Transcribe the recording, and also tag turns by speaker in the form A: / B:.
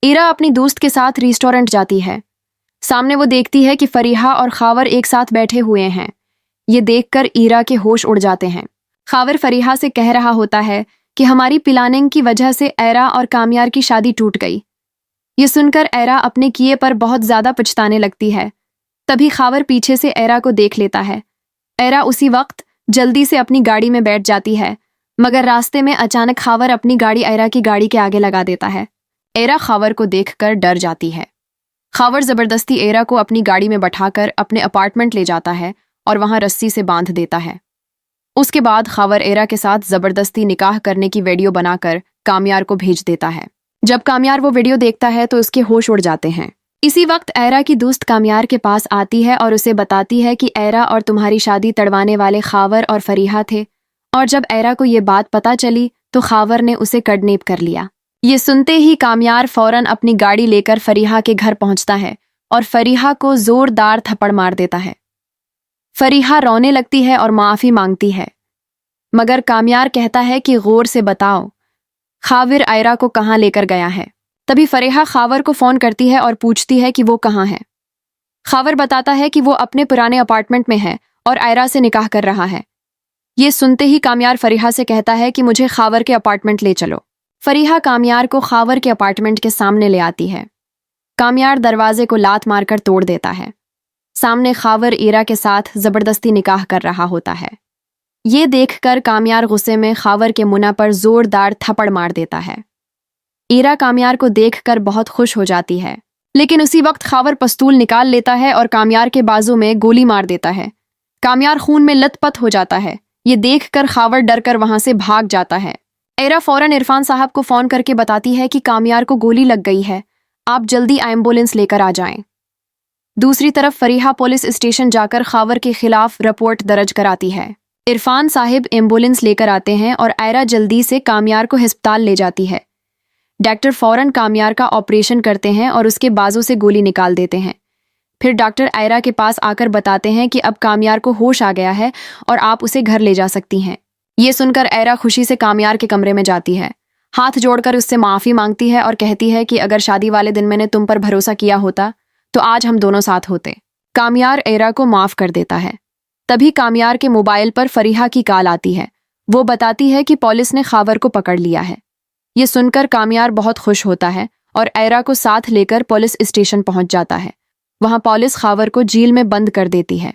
A: ईरा अपनी दोस्त के साथ रेस्टोरेंट जाती है। सामने वो देखती है कि फरीहा और खावर एक साथ बैठे हुए हैं। ये देखकर ईरा के होश उड़ जाते हैं। खावर फरीहा से कह रहा होता है कि हमारी प्लानिंग की वजह से ऐरा और कामयार की शादी टूट गई। ये सुनकर ऐरा अपने किए पर बहुत ज्यादा पछताने लगती है। तभी खावर पीछे से ऐरा को देख लेता है। ऐरा उसी वक्त जल्दी से अपनी गाड़ी में बैठ जाती है, मगर रास्ते में अचानक खावर अपनी गाड़ी ऐरा की गाड़ी के आगे लगा देता है। ऐरा खावर को देखकर डर जाती है। खावर जबरदस्ती ऐरा को अपनी गाड़ी में बैठाकर अपने अपार्टमेंट ले जाता है और वहां रस्सी से बांध देता है। उसके बाद खावर ऐरा के साथ जबरदस्ती निकाह करने की वीडियो बनाकर कामयार को भेज देता है। जब कामयार वो वीडियो देखता है तो उसके होश उड़ जाते हैं। इसी वक्त ऐरा की दोस्त कामयार के पास आती है और उसे बताती है कि ऐरा और तुम्हारी शादी तड़वाने वाले खावर और फरीहा थे, और जब ऐरा को ये बात पता चली तो खावर ने उसे किडनैप कर लिया। ये सुनते ही कामयार फौरन अपनी गाड़ी लेकर फरीहा के घर पहुंचता है और फरीहा को जोरदार थप्पड़ मार देता है। फरीहा रोने लगती है और माफी मांगती है, मगर कामयार कहता है कि गौर से बताओ खाविर ऐरा को कहाँ लेकर गया है। तभी फरीहा खावर को फोन करती है और पूछती है कि वो कहाँ है। खावर बताता है कि वो अपने पुराने अपार्टमेंट में है और ऐरा से निकाह कर रहा है। ये सुनते ही कामयार फरीहा से कहता है कि मुझे खावर के अपार्टमेंट ले चलो। फरीहा कामयार को खावर के अपार्टमेंट के सामने ले आती है। कामयार दरवाजे को लात मारकर तोड़ देता है। सामने खावर ईरा के साथ जबरदस्ती निकाह कर रहा होता है। ये देखकर कामयार गुस्से में खावर के मुंह पर जोरदार थप्पड़ मार देता है। ईरा कामयार को देखकर बहुत खुश हो जाती है, लेकिन उसी वक्त खावर पस्तूल निकाल लेता है और कामयार के बाजू में गोली मार देता है। कामयार खून में लथपथ हो जाता है। ये देखकर खावर डरकर वहां से भाग जाता है। ऐरा फौरन इरफान साहब को फोन करके बताती है कि कामयार को गोली लग गई है, आप जल्दी एम्बुलेंस लेकर आ जाएं। दूसरी तरफ फरीहा पुलिस स्टेशन जाकर खावर के खिलाफ रिपोर्ट दर्ज कराती है। इरफान साहिब एम्बुलेंस लेकर आते हैं और ऐरा जल्दी से कामयार को अस्पताल ले जाती है। डॉक्टर फौरन कामयार का ऑपरेशन करते हैं और उसके बाजू से गोली निकाल देते हैं। फिर डॉक्टर ऐरा के पास आकर बताते हैं कि अब कामयार को होश आ गया है और आप उसे घर ले जा सकती हैं। ये सुनकर ऐरा खुशी से कामयार के कमरे में जाती है, हाथ जोड़कर उससे माफ़ी मांगती है और कहती है कि अगर शादी वाले दिन मैंने तुम पर भरोसा किया होता तो आज हम दोनों साथ होते। कामयार ऐरा को माफ़ कर देता है। तभी कामयार के मोबाइल पर फरीहा की कॉल आती है। वो बताती है कि पुलिस ने खावर को पकड़ लिया है। ये सुनकर कामयार बहुत खुश होता है और ऐरा को साथ लेकर पुलिस स्टेशन पहुंच जाता है। वहां पुलिस खावर को जेल में बंद कर देती है।